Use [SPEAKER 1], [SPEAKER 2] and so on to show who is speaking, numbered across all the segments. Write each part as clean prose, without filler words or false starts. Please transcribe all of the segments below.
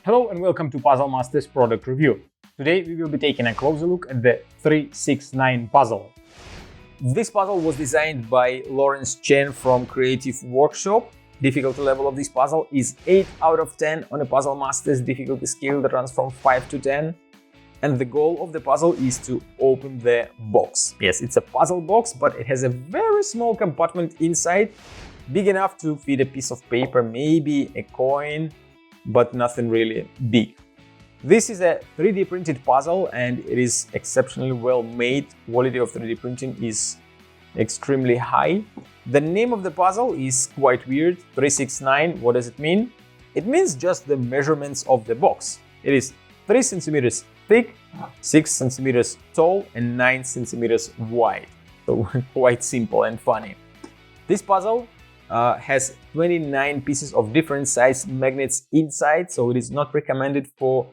[SPEAKER 1] Hello and welcome to Puzzle Masters product review. Today we will be taking a closer look at the 369 puzzle. This puzzle was designed by Lawrence Chen from Creative Workshop. Difficulty level of this puzzle is 8 out of 10 on a Puzzle Masters difficulty scale that runs from 5 to 10. And the goal of the puzzle is to open the box. Yes, it's a puzzle box, but it has a very small compartment inside, big enough to fit a piece of paper, maybe a coin, but nothing really big. This is a 3D printed puzzle and it is exceptionally well made. Quality of 3D printing is extremely high. The name of the puzzle is quite weird, 369. What does it mean? It means just the measurements of the box. It is 3 centimeters thick, 6 centimeters tall and 9 centimeters wide. So quite simple and funny. This puzzle has 29 pieces of different size magnets inside, so it is not recommended for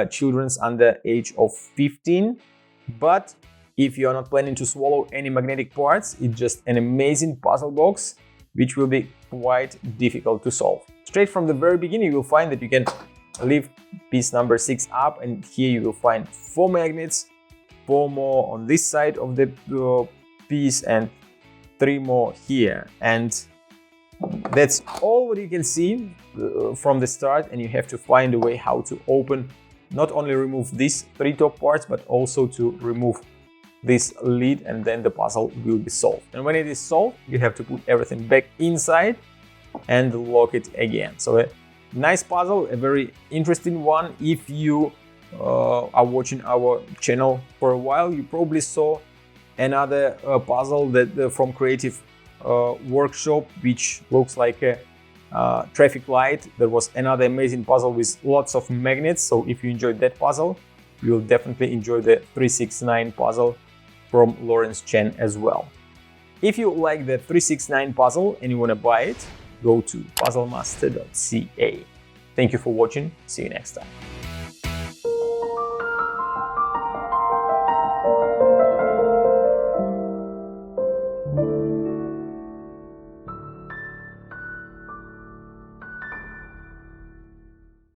[SPEAKER 1] children under age of 15. But if you are not planning to swallow any magnetic parts, it's just an amazing puzzle box which will be quite difficult to solve. Straight from the very beginning, you will find that you can lift piece number 6 up, and here you will find 4 magnets, 4 more on this side of the piece and 3 more here. And that's all what you can see from the start, and you have to find a way how to open, not only remove these 3 top parts, but also to remove this lid, and then the puzzle will be solved. And when it is solved, you have to put everything back inside and lock it again. So a nice puzzle, a very interesting one. If you are watching our channel for a while, you probably saw another puzzle that from Creative Workshop, which looks like a traffic light. There was another amazing puzzle with lots of magnets. So if you enjoyed that puzzle, you will definitely enjoy the 369 puzzle from Lawrence Chen as well. If you like the 369 puzzle and you want to buy it, go to puzzlemaster.ca. Thank you for watching. See you next time.